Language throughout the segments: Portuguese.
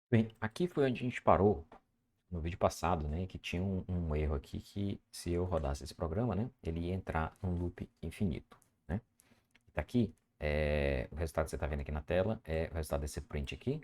Bem, aqui foi onde a gente parou no vídeo passado, né? Que tinha um erro aqui que se eu rodasse esse programa, né? Ele ia entrar num loop infinito, né? Tá aqui, o resultado que você está vendo aqui na tela é o resultado desse print aqui,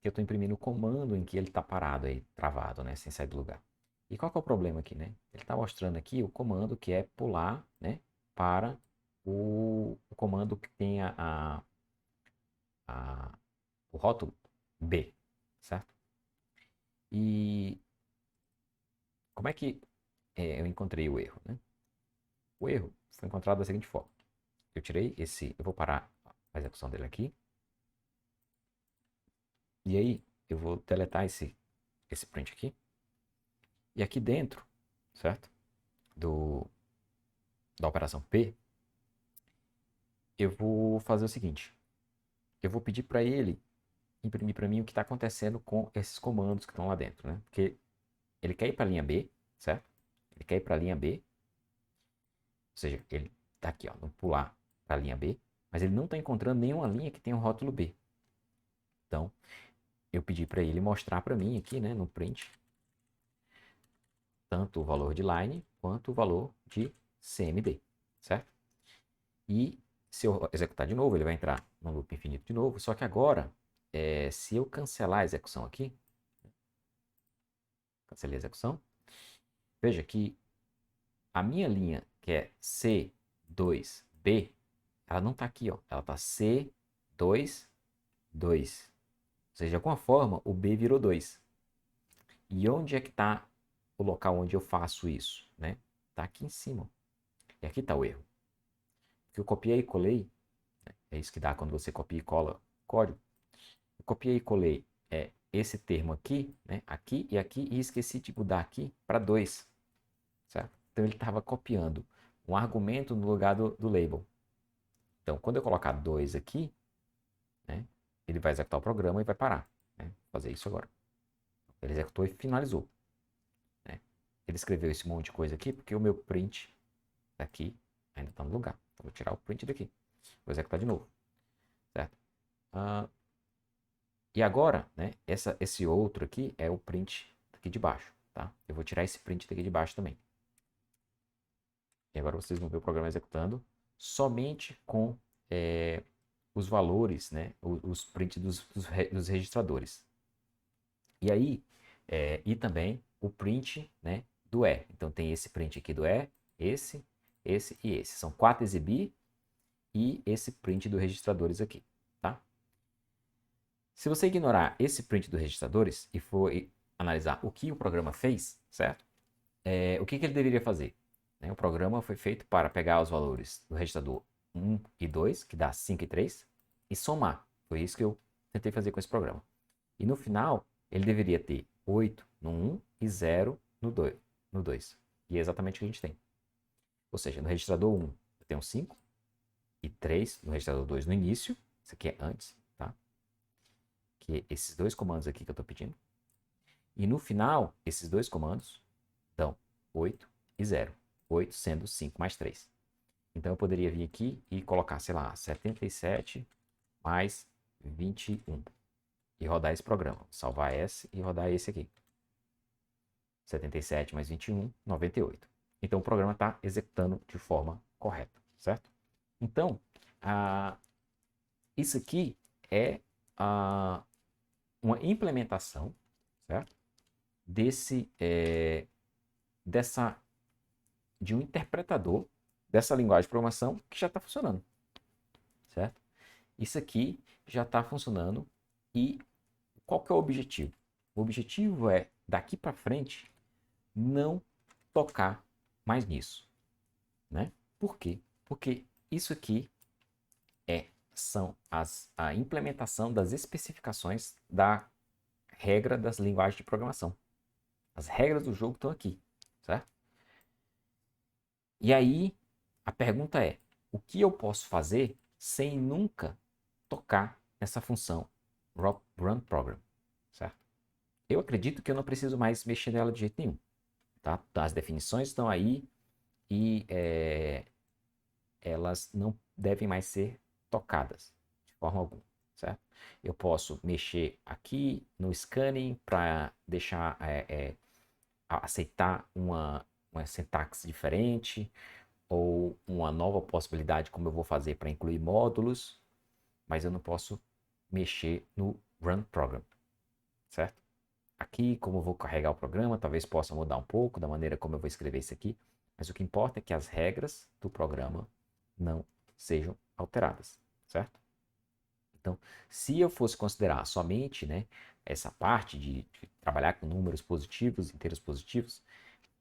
que eu estou imprimindo o comando em que ele está parado aí, travado, né? Sem sair do lugar. E qual que é o problema aqui, né? Ele está mostrando aqui o comando que é pular, né? Para o comando que tem a- o rótulo B, certo? E como é que eu encontrei o erro, né? O erro foi encontrado da seguinte forma. Eu vou parar a execução dele aqui, e aí eu vou deletar esse print aqui, e aqui dentro, certo? Do, da operação P, eu vou fazer o seguinte, eu vou pedir para ele imprimir para mim o que está acontecendo com esses comandos que estão lá dentro, né? Porque ele quer ir para a linha B, certo? Ele quer ir para a linha B, ou seja, ele está aqui, ó, no pular para a linha B, mas ele não está encontrando nenhuma linha que tenha o rótulo B. Então, eu pedi para ele mostrar para mim aqui, né, no print, tanto o valor de line quanto o valor de CMD, certo? E se eu executar de novo, ele vai entrar no loop infinito de novo, só que agora, se eu cancelar a execução aqui, cancelei a execução, veja que a minha linha, que é C2B, ela não está aqui, ó, ela está C2, 2. Ou seja, de alguma forma, o B virou 2. E onde é que está o local onde eu faço isso? Né? Está aqui em cima. E aqui está o erro. Que eu copiei e colei, é isso que dá quando você copia e cola código. Eu copiei e colei esse termo aqui, né? Aqui e aqui, e esqueci de mudar aqui para 2. Certo? Então ele estava copiando um argumento no lugar do label. Então, quando eu colocar 2 aqui, né, ele vai executar o programa e vai parar. Né? Vou fazer isso agora. Ele executou e finalizou. Né? Ele escreveu esse monte de coisa aqui porque o meu print aqui ainda está no lugar. Então, vou tirar o print daqui. Vou executar de novo. Certo? Ah, e agora, né, esse outro aqui é o print aqui de baixo. Tá? Eu vou tirar esse print daqui de baixo também. E agora vocês vão ver o programa executando somente com os valores, né, os prints dos registradores. E aí, e também o print, né, do E. Então tem esse print aqui do E, esse e esse. São 4 exibir e esse print dos registradores aqui, tá? Se você ignorar esse print dos registradores e for analisar o que o programa fez, certo? O que ele deveria fazer? Né? O programa foi feito para pegar os valores do registrador 1 e 2, que dá 5 e 3, e somar. Foi isso que eu tentei fazer com esse programa. E no final, ele deveria ter 8 no 1 e 0 no 2. No 2. E é exatamente o que a gente tem. Ou seja, no registrador 1 eu tenho 5 e 3 no registrador 2 no início. Isso aqui é antes, tá? Que é esses dois comandos aqui que eu estou pedindo. E no final, esses dois comandos dão 8 e 0. 8 sendo 5 mais 3. Então eu poderia vir aqui e colocar, sei lá, 77 mais 21 e rodar esse programa. Salvar esse e rodar esse aqui. 77 mais 21, 98. Então o programa está executando de forma correta, certo? Então, isso aqui é uma implementação, certo? Desse, dessa, de um interpretador dessa linguagem de programação que já está funcionando, certo? Isso aqui já está funcionando e qual que é o objetivo? O objetivo é, daqui para frente, não tocar mais nisso, né? Por quê? Porque isso aqui são a implementação das especificações da regra das linguagens de programação. As regras do jogo estão aqui, certo? E aí, a pergunta é, o que eu posso fazer sem nunca tocar nessa função run program, certo? Eu acredito que eu não preciso mais mexer nela de jeito nenhum, tá? As definições estão aí e elas não devem mais ser tocadas de forma alguma, certo? Eu posso mexer aqui no scanning para deixar aceitar uma sintaxe diferente ou uma nova possibilidade como eu vou fazer para incluir módulos, mas eu não posso mexer no Run Program, certo? Aqui, como eu vou carregar o programa, talvez possa mudar um pouco da maneira como eu vou escrever isso aqui, mas o que importa é que as regras do programa não sejam alteradas, certo? Então, se eu fosse considerar somente, né, essa parte de trabalhar com números positivos, inteiros positivos,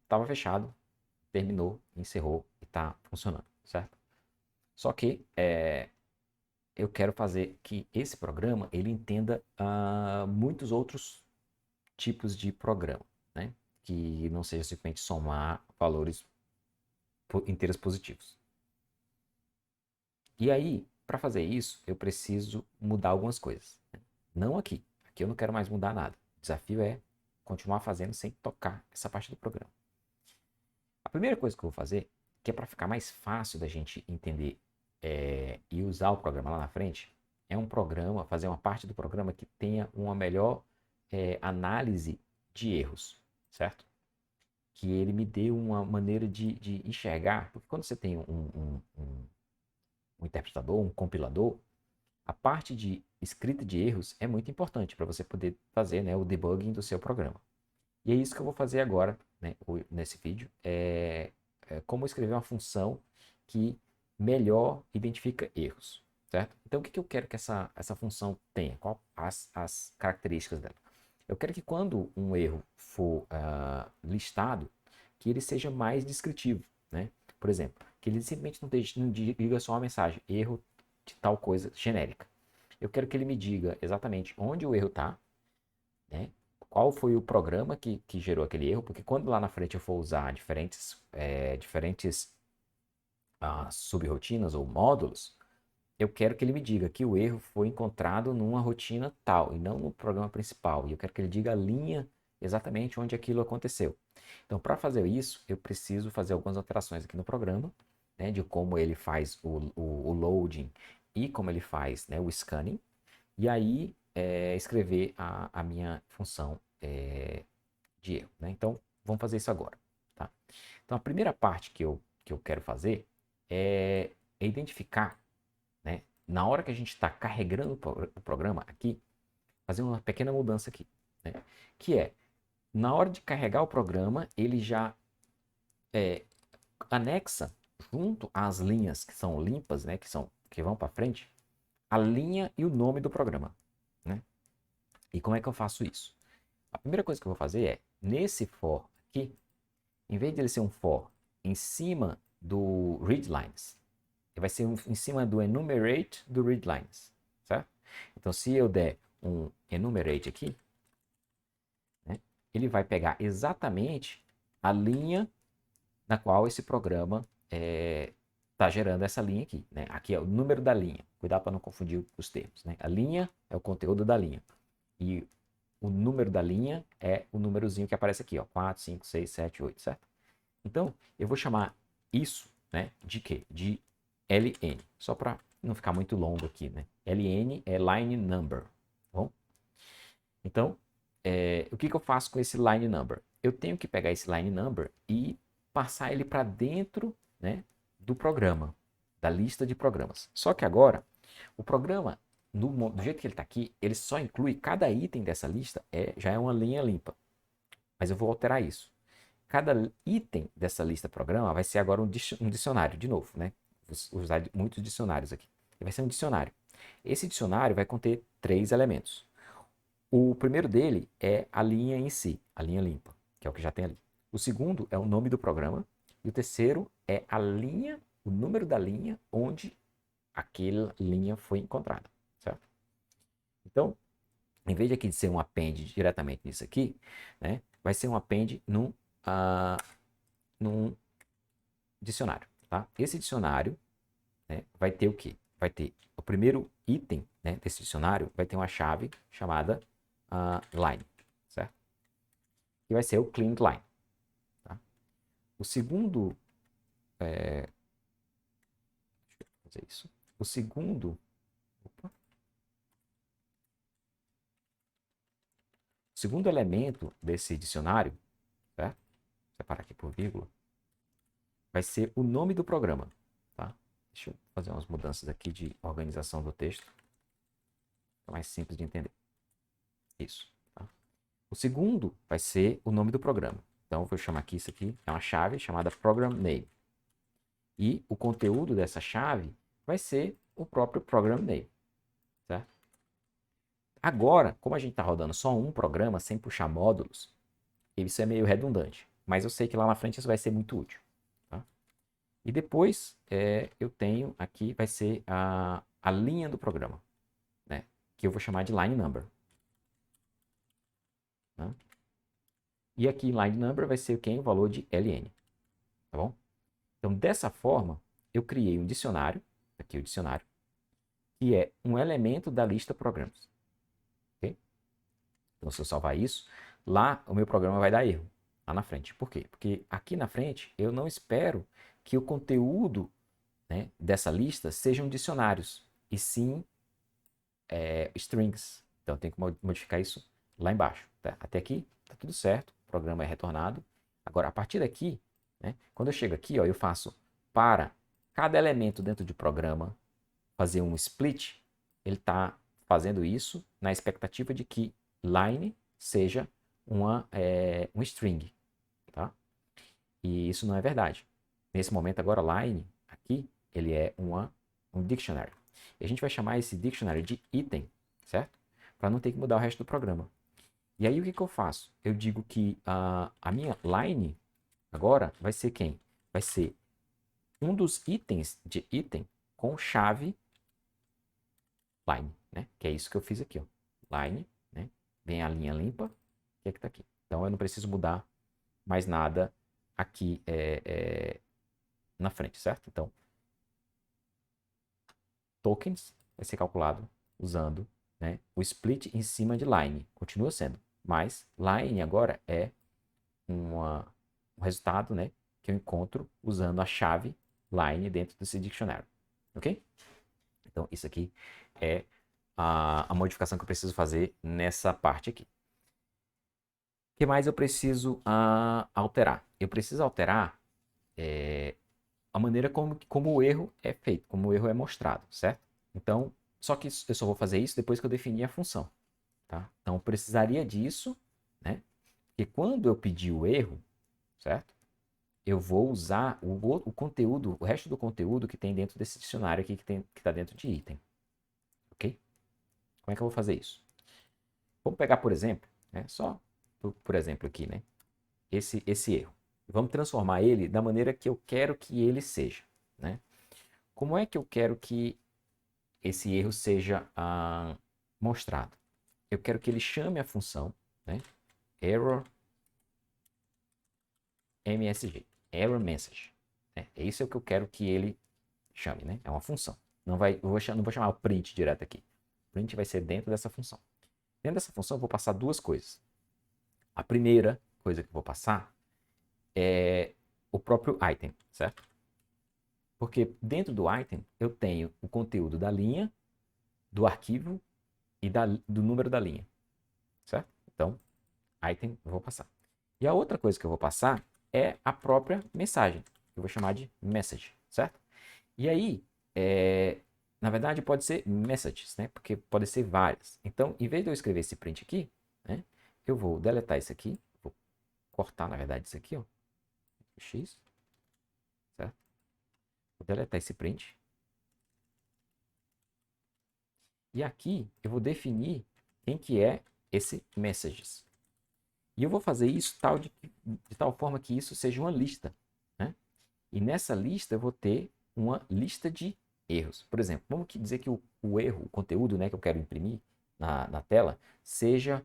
estava fechado, terminou, encerrou e está funcionando, certo? Só que eu quero fazer que esse programa ele entenda muitos outros tipos de programa, né? Que não seja simplesmente somar valores inteiros positivos. E aí, para fazer isso, eu preciso mudar algumas coisas. Né? Não aqui. Aqui eu não quero mais mudar nada. O desafio é continuar fazendo sem tocar essa parte do programa. A primeira coisa que eu vou fazer, que é para ficar mais fácil da gente entender e usar o programa lá na frente, é um programa, fazer uma parte do programa que tenha uma melhor análise de erros, certo? Que ele me dê uma maneira de enxergar, porque quando você tem um interpretador, um compilador, a parte de escrita de erros é muito importante para você poder fazer, né, o debugging do seu programa. E é isso que eu vou fazer agora, né, nesse vídeo, como escrever uma função que melhor identifica erros, certo? Então, o que eu quero que essa função tenha? Quais as características dela? Eu quero que quando um erro for listado, que ele seja mais descritivo, né? Por exemplo, que ele simplesmente não diga só uma mensagem, erro de tal coisa genérica. Eu quero que ele me diga exatamente onde o erro está, né? Qual foi o programa que gerou aquele erro, porque quando lá na frente eu for usar diferentes subrotinas ou módulos, eu quero que ele me diga que o erro foi encontrado numa rotina tal e não no programa principal. E eu quero que ele diga a linha exatamente onde aquilo aconteceu. Então, para fazer isso, eu preciso fazer algumas alterações aqui no programa, né, de como ele faz o loading e como ele faz, né, o scanning. E aí, escrever a minha função de erro. Né? Então, vamos fazer isso agora. Tá? Então, a primeira parte que eu quero fazer é identificar, né, na hora que a gente está carregando o programa aqui, fazer uma pequena mudança aqui. Né? Que é, na hora de carregar o programa, ele já anexa junto às linhas que são limpas, né, que vão para frente, a linha e o nome do programa. Né? E como é que eu faço isso? A primeira coisa que eu vou fazer é, nesse for aqui, em vez de ele ser um for em cima do readlines, ele vai ser em cima do enumerate do readlines, certo? Então, se eu der um enumerate aqui, né, ele vai pegar exatamente a linha na qual esse programa está gerando essa linha aqui. Né? Aqui é o número da linha. Cuidado para não confundir os termos. Né? A linha é o conteúdo da linha. E o número da linha é o númerozinho que aparece aqui, ó, 4, 5, 6, 7, 8, certo? Então, eu vou chamar isso, né, de quê? De ln, só para não ficar muito longo aqui, né? ln é line number, tá bom? Então, o que eu faço com esse line number? Eu tenho que pegar esse line number e passar ele para dentro, né, do programa, da lista de programas. Só que agora, o programa, do jeito que ele está aqui, ele só inclui cada item dessa lista, já é uma linha limpa. Mas eu vou alterar isso. Cada item dessa lista programa vai ser agora um dicionário, de novo, né? Vou usar muitos dicionários aqui. Vai ser um dicionário. Esse dicionário vai conter 3 elementos. O primeiro dele é a linha em si, a linha limpa, que é o que já tem ali. O segundo é o nome do programa. E o terceiro é a linha, o número da linha onde aquela linha foi encontrada, certo? Então, em vez de aqui de ser um append diretamente nisso aqui, né, vai ser um append num dicionário. Tá? Esse dicionário, né, vai ter o quê? Vai ter o primeiro item, né, desse dicionário, vai ter uma chave chamada line, certo? Que vai ser o cleaned line. Tá? O segundo, deixa eu fazer isso. O segundo, opa, segundo elemento desse dicionário, certo? Vou separar aqui por vírgula, vai ser o nome do programa, tá? Deixa eu fazer umas mudanças aqui de organização do texto. Fica mais simples de entender. Isso, tá? O segundo vai ser o nome do programa. Então, eu vou chamar aqui, isso aqui é uma chave chamada Program Name. E o conteúdo dessa chave vai ser o próprio Program Name, certo? Agora, como a gente está rodando só um programa, sem puxar módulos, isso é meio redundante. Mas eu sei que lá na frente isso vai ser muito útil. Tá? E depois eu tenho aqui, vai ser a linha do programa, né? Que eu vou chamar de line number. Tá? E aqui line number vai ser quem? O valor de ln. Tá bom? Então, dessa forma, eu criei um dicionário, aqui o dicionário, que é um elemento da lista programs. Okay? Então, se eu salvar isso, lá o meu programa vai dar erro, lá na frente. Por quê? Porque aqui na frente eu não espero que o conteúdo, né, dessa lista sejam dicionários, e sim strings. Então, eu tenho que modificar isso lá embaixo. Tá? Até aqui, está tudo certo, o programa é retornado. Agora, a partir daqui, né, quando eu chego aqui, ó, eu faço para cada elemento dentro do programa fazer um split, ele está fazendo isso na expectativa de que line seja um string. Tá? E isso não é verdade. Nesse momento agora, line, aqui, ele é um dictionary. E a gente vai chamar esse dictionary de item, certo? Para não ter que mudar o resto do programa. E aí o que eu faço? Eu digo que a minha line agora vai ser quem? Vai ser um dos itens de item com chave line, né? Que é isso que eu fiz aqui, ó. Line, né? Vem a linha limpa, que é que tá aqui. Então eu não preciso mudar mais nada aqui na frente, certo? Então, tokens vai ser calculado usando, né, o split em cima de line. Continua sendo, mas line agora é um resultado, né, que eu encontro usando a chave line dentro desse dicionário. Ok? Então, isso aqui é a modificação que eu preciso fazer nessa parte aqui. O que mais eu preciso alterar? Eu preciso alterar a maneira como o erro é feito, como o erro é mostrado, certo? Então, só que eu só vou fazer isso depois que eu definir a função. Tá? Então, eu precisaria disso, né? Porque quando eu pedir o erro, certo? Eu vou usar o conteúdo, o resto do conteúdo que tem dentro desse dicionário aqui, que está dentro de item. Ok? Como é que eu vou fazer isso? Vamos pegar, por exemplo, né? Só por exemplo aqui, né? Esse erro. Vamos transformar ele da maneira que eu quero que ele seja, né? Como é que eu quero que esse erro seja mostrado? Eu quero que ele chame a função, né? Error MSG, Error Message. É isso que eu quero que ele chame, né? É uma função. Não vou chamar o print direto aqui. O print vai ser dentro dessa função. Dentro dessa função eu vou passar duas coisas. A primeira coisa que eu vou passar é o próprio item, certo? Porque dentro do item eu tenho o conteúdo da linha, do arquivo e do número da linha, certo? Então, item eu vou passar. E a outra coisa que eu vou passar é a própria mensagem. Eu vou chamar de message, certo? E aí, na verdade, pode ser messages, né? Porque pode ser várias. Então, em vez de eu escrever esse print aqui, né? Eu vou deletar isso aqui. Vou cortar, na verdade, isso aqui, ó. X, certo? Vou deletar esse print. E aqui eu vou definir quem que é esse messages. E eu vou fazer isso de tal forma que isso seja uma lista, né? E nessa lista eu vou ter uma lista de erros. Por exemplo, vamos dizer que o erro, o conteúdo, né, que eu quero imprimir na tela, seja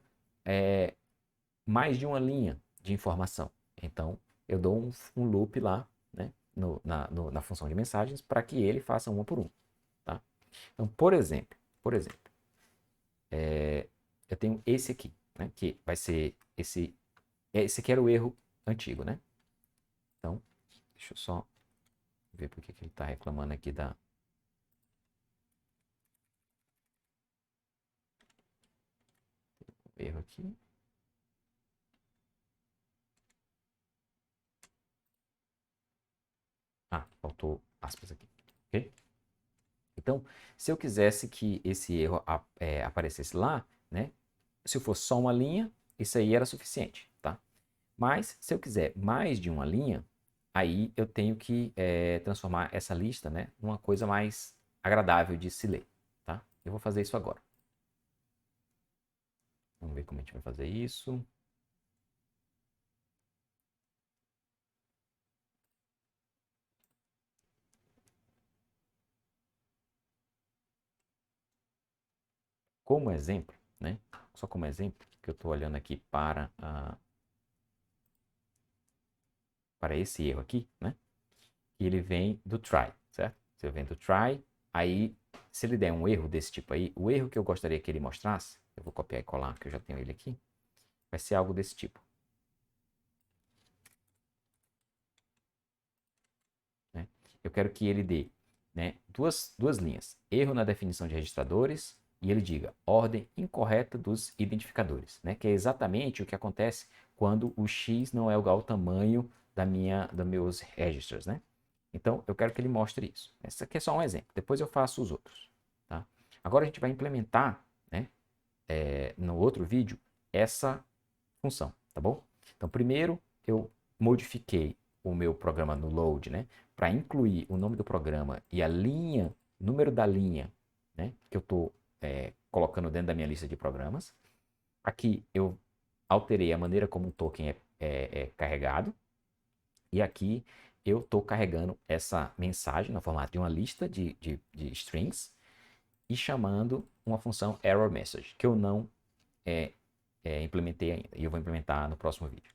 mais de uma linha de informação. Então, eu dou um loop lá, né, na função de mensagens para que ele faça uma por um. Tá? Então, por exemplo, eu tenho esse aqui, né, que vai ser esse aqui era o erro antigo, né? Então, deixa eu só ver por que ele está reclamando aqui da... Erro aqui. ponto aspas aqui, ok? Então, se eu quisesse que esse erro aparecesse lá, né? Se eu fosse só uma linha, isso aí era suficiente, tá? Mas, se eu quiser mais de uma linha, aí eu tenho que transformar essa lista, né, numa coisa mais agradável de se ler, tá? Eu vou fazer isso agora. Vamos ver como a gente vai fazer isso. Como exemplo, né? Só como exemplo, que eu estou olhando aqui para esse erro aqui, né? E ele vem do try, certo? Se eu venho do try, aí se ele der um erro desse tipo aí, o erro que eu gostaria que ele mostrasse, eu vou copiar e colar, que eu já tenho ele aqui, vai ser algo desse tipo, né? Eu quero que ele dê, né, duas linhas, erro na definição de registradores e ele diga ordem incorreta dos identificadores, né, que é exatamente o que acontece quando o X não é igual ao tamanho dos meus registers, né? Então, eu quero que ele mostre isso. Esse aqui é só um exemplo. Depois eu faço os outros. Tá? Agora a gente vai implementar, né, no outro vídeo, essa função, tá bom? Então, primeiro eu modifiquei o meu programa no load, né, para incluir o nome do programa e a linha, número da linha, né, que eu estou colocando dentro da minha lista de programas. Aqui eu alterei a maneira como o token é carregado. E aqui eu estou carregando essa mensagem no formato de uma lista de strings e chamando uma função error message, que eu não implementei ainda. E eu vou implementar no próximo vídeo.